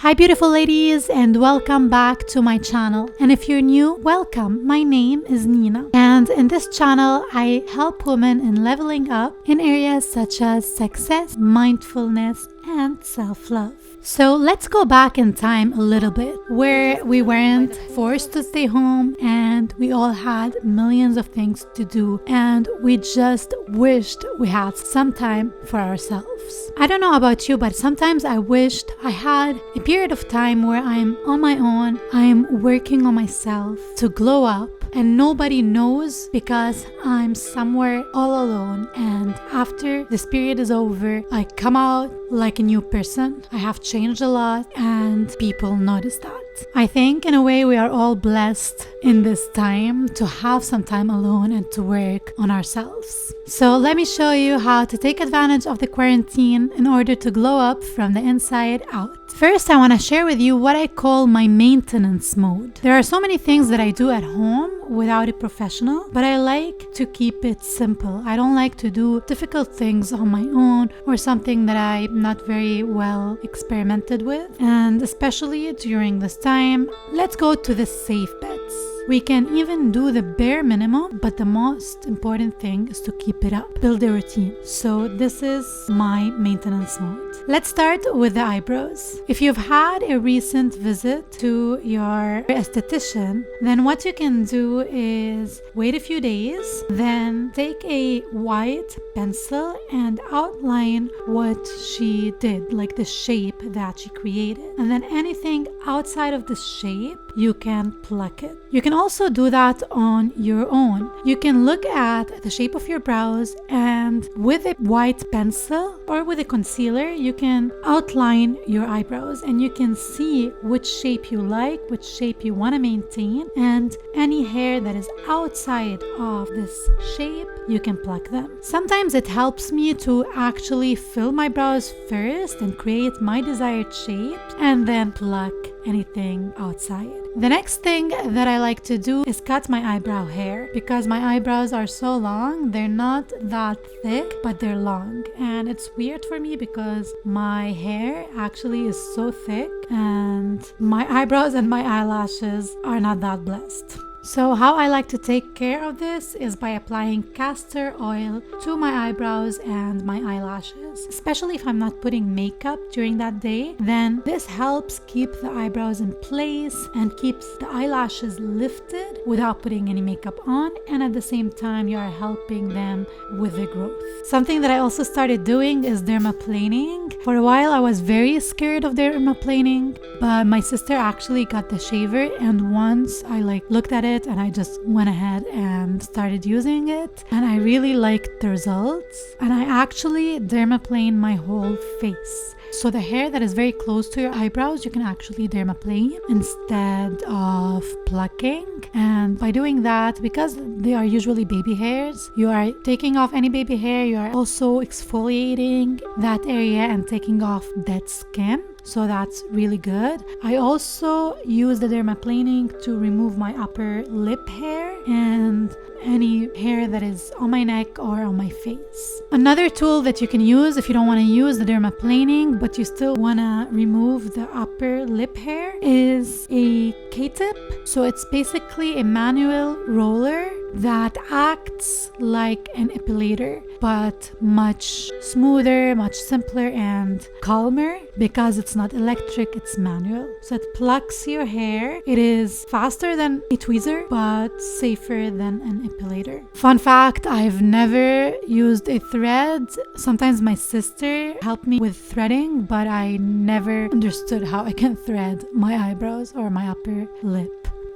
Hi beautiful ladies, and welcome back to my channel. And if you're new, welcome. My name is Nina, and in this channel I help women in leveling up in areas such as success, mindfulness, and self-love. So let's go back in time a little bit, where we weren't forced to stay home and we all had millions of things to do, and we just wished we had some time for ourselves. I don't know about you, but sometimes I wished I had a period of time where I'm on my own, I'm working on myself to glow up, and nobody knows because I'm somewhere all alone, and after this period is over, I come out like a new person. I have changed a lot and people notice that. I think in a way we are all blessed in this time to have some time alone and to work on ourselves. So let me show you how to take advantage of the quarantine in order to glow up from the inside out. First, I want to share with you what I call my maintenance mode. There are so many things that I do at home without a professional, but I like to keep it simple. I don't like to do difficult things on my own or something that I'm not very well experimented with. And especially during this time, let's go to the safe bets. We can even do the bare minimum, but the most important thing is to keep it up, build a routine. So this is my maintenance mode. Let's start with the eyebrows. If you've had a recent visit to your esthetician, then what you can do is wait a few days, then take a white pencil and outline what she did, like the shape that she created. And then anything outside of the shape, you can pluck it. You can also do that on your own. You can look at the shape of your brows, and with a white pencil or with a concealer, you can outline your eyebrows and you can see which shape you like, which shape you want to maintain, and any hair that is outside of this shape, you can pluck them. Sometimes it helps me to actually fill my brows first and create my desired shape and then pluck anything outside. The next thing that I like to do is cut my eyebrow hair, because my eyebrows are so long. They're not that thick, but they're long, and it's weird for me because my hair actually is so thick and my eyebrows and my eyelashes are not that blessed. So how I like to take care of this is by applying castor oil to my eyebrows and my eyelashes. Especially if I'm not putting makeup during that day, then this helps keep the eyebrows in place and keeps the eyelashes lifted without putting any makeup on, and at the same time you are helping them with the growth. Something that I also started doing is dermaplaning. For a while I was very scared of dermaplaning, but my sister actually got the shaver, and once I looked at it and I just went ahead and started using it, and I really liked the results. And I actually dermaplane my whole face. So the hair that is very close to your eyebrows, you can actually dermaplane instead of plucking. And by doing that, because they are usually baby hairs, you are taking off any baby hair, you are also exfoliating that area and taking off dead skin. So that's really good. I also use the dermaplaning to remove my upper lip hair and any hair that is on my neck or on my face. Another tool that you can use if you don't want to use the dermaplaning but you still want to remove the upper lip hair is a K-tip. So it's basically a manual roller that acts like an epilator, but much smoother, much simpler and calmer, because it's not electric, it's manual. So it plucks your hair. It is faster than a tweezer, but safer than an epilator. Fun fact, I've never used a thread. Sometimes my sister helped me with threading, but I never understood how I can thread my eyebrows or my upper lip.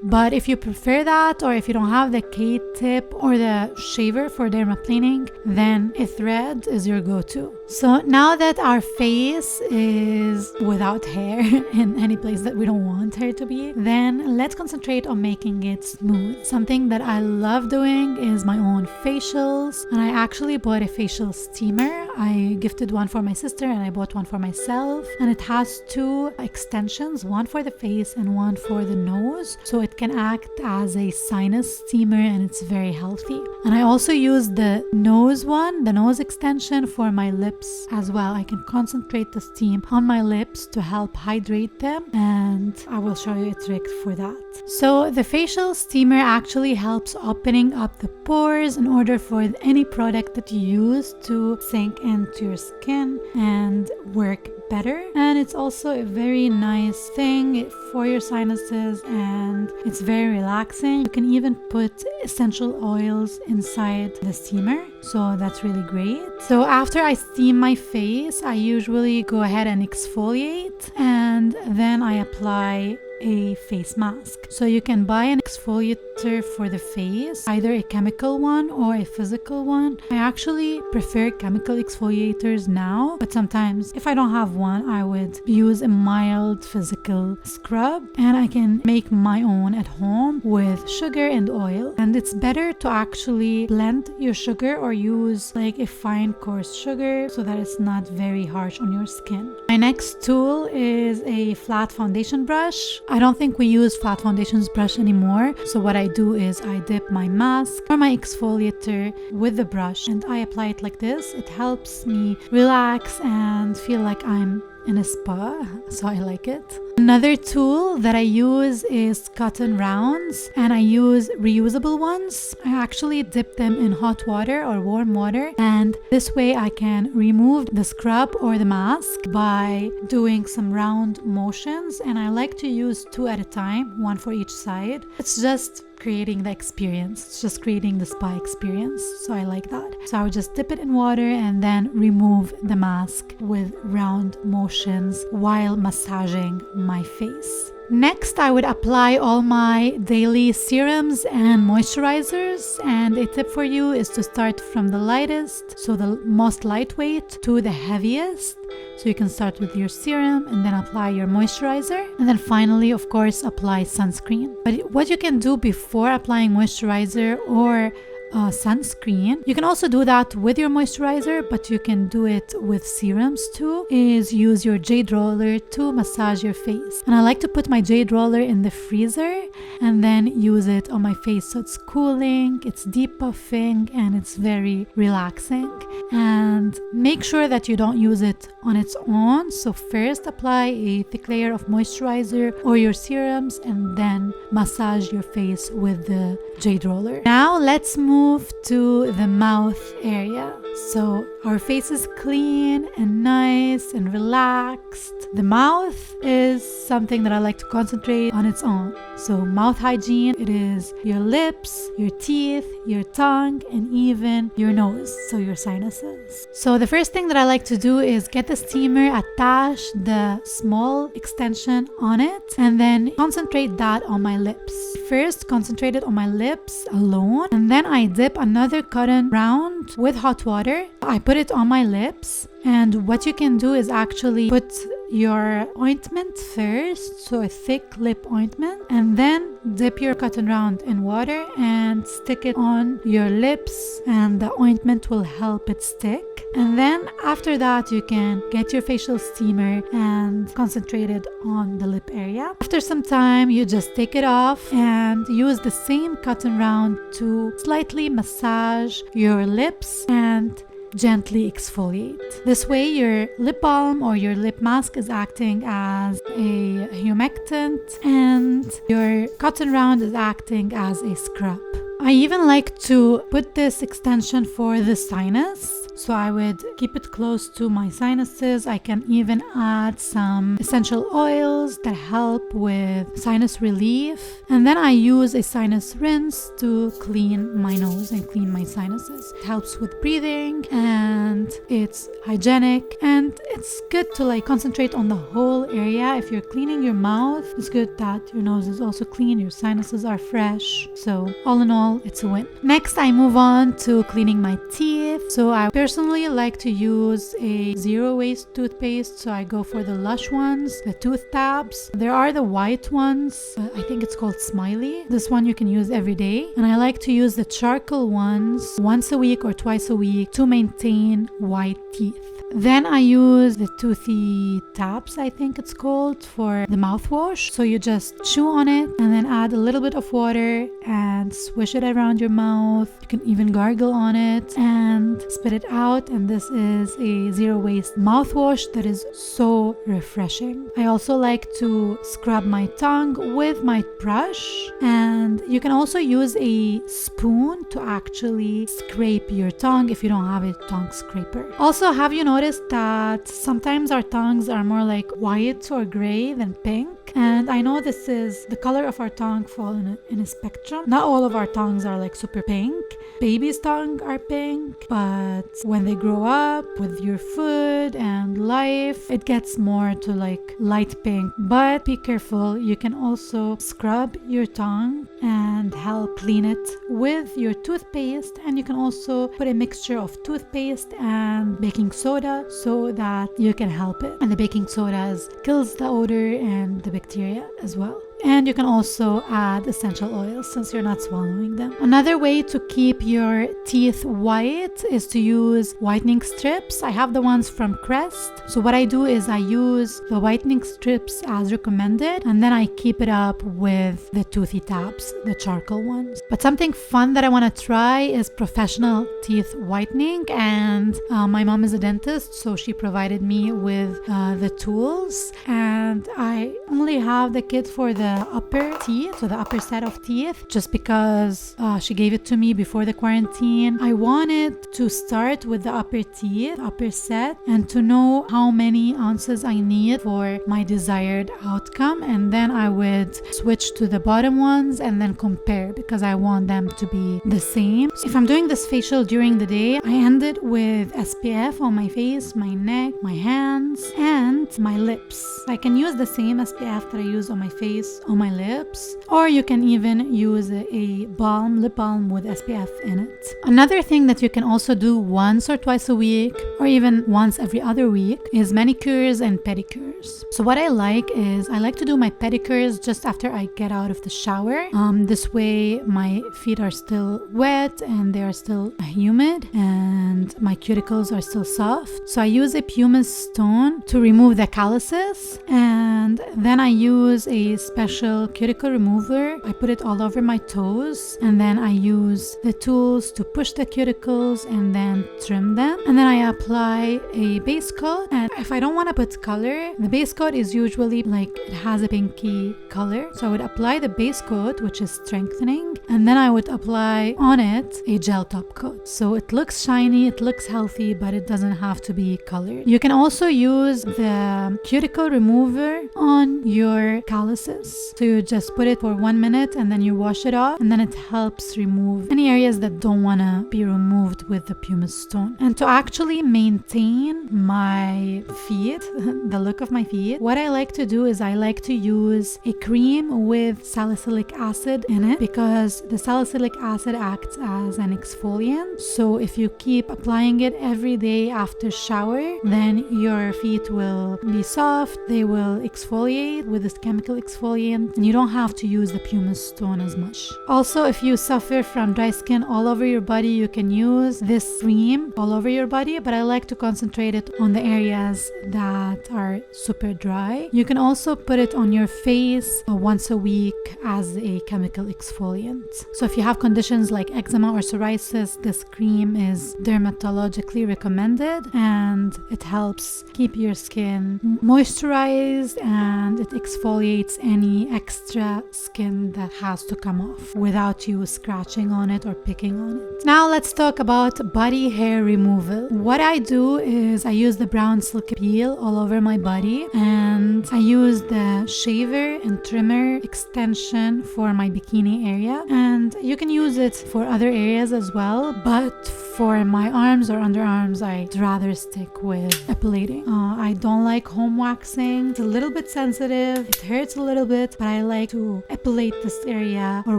But if you prefer that, or if you don't have the K-tip or the shaver for dermaplaning, then a thread is your go-to. So now that our face is without hair in any place that we don't want hair to be, then let's concentrate on making it smooth. Something that I love doing is my own facials, and I actually bought a facial steamer. I gifted one for my sister and I bought one for myself, and it has two extensions, one for the face and one for the nose. So it can act as a sinus steamer and it's very healthy. And I also use the nose one, the nose extension, for my lip lips as well. I can concentrate the steam on my lips to help hydrate them, and I will show you a trick for that. So the facial steamer actually helps opening up the pores in order for any product that you use to sink into your skin and work better. And it's also a very nice thing for your sinuses, and it's very relaxing. You can even put essential oils inside the steamer, so that's really great. So after I steam my face, I usually go ahead and exfoliate, and then I apply a face mask. So you can buy an exfoliator for the face, either a chemical one or a physical one. I actually prefer chemical exfoliators now, but sometimes if I don't have one, I would use a mild physical scrub, and I can make my own at home with sugar and oil. And it's better to actually blend your sugar or use like a fine coarse sugar so that it's not very harsh on your skin. My next tool is a flat foundation brush. I don't think we use flat foundations brush anymore. So what I do is I dip my mask or my exfoliator with the brush and I apply it like this. It helps me relax and feel like I'm in a spa, so I like it. Another tool that I use is cotton rounds, and I use reusable ones. I actually dip them in hot water or warm water, and this way I can remove the scrub or the mask by doing some round motions, and I like to use 2 at a time, 1 for each side. It's just creating the experience. It's just creating the spa experience. So I like that. So I would just dip it in water and then remove the mask with round motions while massaging my face. Next, I would apply all my daily serums and moisturizers, and a tip for you is to start from the lightest, so the most lightweight, to the heaviest. So you can start with your serum and then apply your moisturizer, and then finally, of course, apply sunscreen. But what you can do before applying moisturizer or sunscreen, you can also do that with your moisturizer, but you can do it with serums too, is use your jade roller to massage your face. And I like to put my jade roller in the freezer and then use it on my face, so it's cooling, it's depuffing, and it's very relaxing. And make sure that you don't use it on its own. So first apply a thick layer of moisturizer or your serums and then massage your face with the jade roller. Now let's move to the mouth area. So our face is clean and nice and relaxed. The mouth is something that I like to concentrate on its own. So mouth hygiene, it is your lips, your teeth, your tongue, and even your nose, so your sinuses. So the first thing that I like to do is get the steamer, attach the small extension on it, and then concentrate that on my lips. First, concentrate it on my lips alone, and then I dip another cotton round with hot water. I put it on my lips, and what you can do is actually put your ointment first, so a thick lip ointment, and then dip your cotton round in water and stick it on your lips, and the ointment will help it stick. And then after that, you can get your facial steamer and concentrate it on the lip area. After some time, you just take it off and use the same cotton round to slightly massage your lips and gently exfoliate. This way your lip balm or your lip mask is acting as a humectant and your cotton round is acting as a scrub. I even like to put this extension for the sinus. So I would keep it close to my sinuses. I can even add some essential oils that help with sinus relief. And then I use a sinus rinse to clean my nose and clean my sinuses. It helps with breathing and it's hygienic, and it's good to concentrate on the whole area. If you're cleaning your mouth, it's good that your nose is also clean, your sinuses are fresh. So all in all, it's a win. Next, I move on to cleaning my teeth. So I personally like to use a zero waste toothpaste, so I go for the Lush ones, the tooth tabs. There are the white ones, I think it's called Smiley. This one you can use every day, and I like to use the charcoal ones once a week or twice a week to maintain white teeth. Then I use the toothy taps, I think it's called, for the mouthwash. So you just chew on it and then add a little bit of water and swish it around your mouth. You can even gargle on it and spit it out. And this is a zero waste mouthwash that is so refreshing. I also like to scrub my tongue with my brush, and you can also use a spoon to actually scrape your tongue if you don't have a tongue scraper. Also, have you noticed that sometimes our tongues are more like white or gray than pink? And I know this is the color of our tongue fall in a spectrum. Not all of our tongues are like super pink. Baby's tongue are pink, but when they grow up with your food and life, it gets more to like light pink. But be careful, you can also scrub your tongue and help clean it with your toothpaste, and you can also put a mixture of toothpaste and baking soda so that you can help it. And the baking soda kills the odor and the bacteria as well. And you can also add essential oils since you're not swallowing them. Another way to keep your teeth white is to use whitening strips. I have the ones from Crest. So what I do is I use the whitening strips as recommended, and then I keep it up with the toothy taps, the charcoal ones. But something fun that I want to try is professional teeth whitening, and my mom is a dentist, so she provided me with the tools, and I only have the kit for the upper teeth, so the upper set of teeth, just because she gave it to me before the quarantine. I wanted to start with the upper teeth, upper set, and to know how many ounces I need for my desired outcome, and then I would switch to the bottom ones and then compare because I want them to be the same. So if I'm doing this facial during the day, I end it with SPF on my face, my neck, my hands, and my lips. I can use the same SPF that I use on my face, on my lips, or you can even use a balm, lip balm with SPF in it. Another thing that you can also do once or twice a week, or even once every other week, is manicures and pedicures. So what I like is I like to do my pedicures just after I get out of the shower. This way my feet are still wet and they are still humid and my cuticles are still soft. So I use a pumice stone to remove the calluses, and then I use a special cuticle remover. I put it all over my toes, and then I use the tools to push the cuticles and then trim them. And then I apply a base coat, and if I don't want to put color, the base coat is usually like it has a pinky color. So I would apply the base coat, which is strengthening, and then I would apply on it a gel top coat. So it looks shiny, it looks healthy, but it doesn't have to be colored. You can also use the cuticle remover on your calluses. So you just put it for 1 minute and then you wash it off, and then it helps remove any areas that don't want to be removed with the pumice stone. And to actually maintain my feet, the look of my feet, what I like to do is I like to use a cream with salicylic acid in it, because the salicylic acid acts as an exfoliant. So if you keep applying it every day after shower, then your feet will be soft, they will exfoliate with this chemical exfoliant, and you don't have to use the pumice stone as much. Also, if you suffer from dry skin all over your body, you can use this cream all over your body, but I like to concentrate it on the areas that are super dry. You can also put it on your face once a week as a chemical exfoliant. So if you have conditions like eczema or psoriasis, this cream is dermatologically recommended, and it helps keep your skin moisturized, and it exfoliates any extra skin that has to come off without you scratching on it or picking on it. Now let's talk about body hair removal. What I do is I use the brown silk peel all over my body, and I use the shaver and trimmer extension for my bikini area, and you can use it for other areas as well, but for my arms or underarms I'd rather stick with epilating. I don't like home waxing. It's a little bit sensitive, it hurts a little bit, but I like to epilate this area or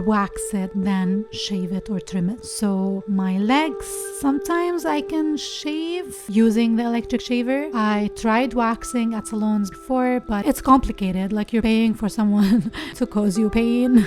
wax it, then shave it or trim it. So my legs, sometimes I can shave using the electric shaver. I tried waxing at salons before, but it's complicated, like you're paying for someone to cause you pain.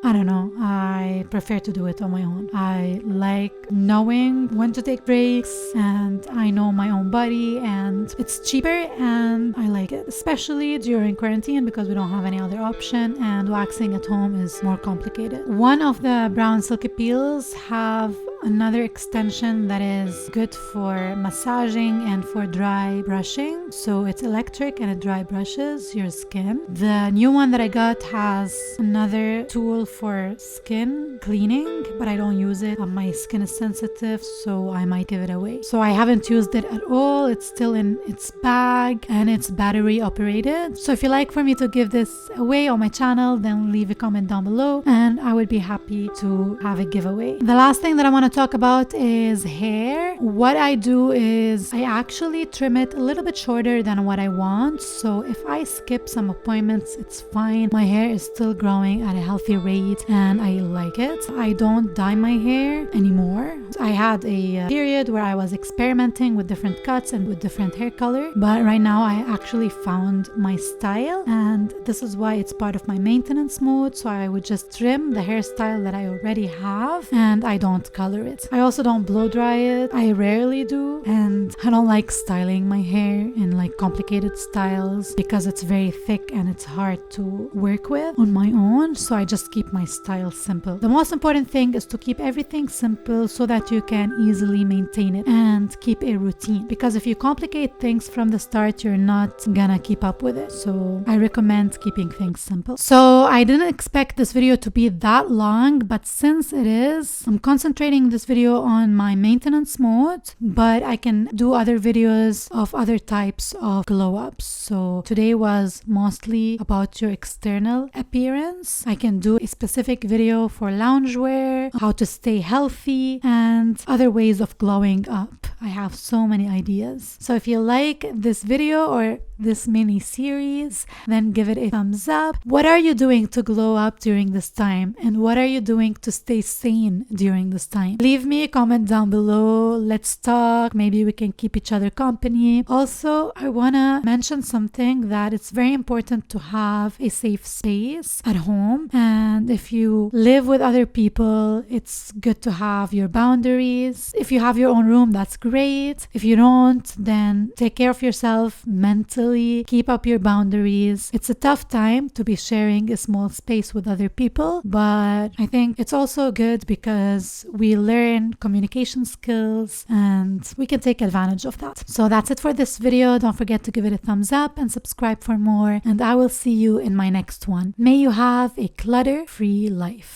I don't know. I prefer to do it on my own. I like knowing when to take breaks, and I know my own body, and it's cheaper and I like it, especially during quarantine because we don't have any other option and waxing at home is more complicated. One of the brown silky peels have another extension that is good for massaging and for dry brushing. So it's electric and it dry brushes your skin. The new one that I got has another tool for skin cleaning, but I don't use it. My skin is sensitive, so I might give it away. So I haven't used it at all. It's still in its bag and it's battery operated. So if you like for me to give this away on my channel, then leave a comment down below and I would be happy to have a giveaway. The last thing that I want to talk about is hair. What I do is I actually trim it a little bit shorter than what I want. So if I skip some appointments, it's fine. My hair is still growing at a healthy rate and I like it. I don't dye my hair anymore. I had a period where I was experimenting with different cuts and with different hair color, but right now I actually found my style and this is why it's part of my maintenance mode. So I would just trim the hairstyle that I already have and I don't color it. I also don't blow dry it. I rarely do, and I don't like styling my hair in like complicated styles because it's very thick and it's hard to work with on my own. So I just keep my style simple. The most important thing is to keep everything simple so that you can easily maintain it and keep a routine, because if you complicate things from the start, you're not gonna keep up with it. So I recommend keeping things simple. So I didn't expect this video to be that long, but since it is, I'm concentrating this video on my maintenance mode, but I can do other videos of other types of glow ups. So today was mostly about your external appearance. I can do a specific video for loungewear, how to stay healthy, and other ways of glowing up. I have so many ideas. So if you like this video or this mini series, then give it a thumbs up. What are you doing to glow up during this time? And what are you doing to stay sane during this time? Leave me a comment down below. Let's talk. Maybe we can keep each other company. Also, I want to mention something, that it's very important to have a safe space at home. And if you live with other people, it's good to have your boundaries. If you have your own room, that's great. If you don't, then take care of yourself mentally. Keep up your boundaries. It's a tough time to be sharing a small space with other people, but I think it's also good because we learn communication skills and we can take advantage of that. So that's it for this video. Don't forget to give it a thumbs up and subscribe for more, and I will see you in my next one. May you have a clutter-free life.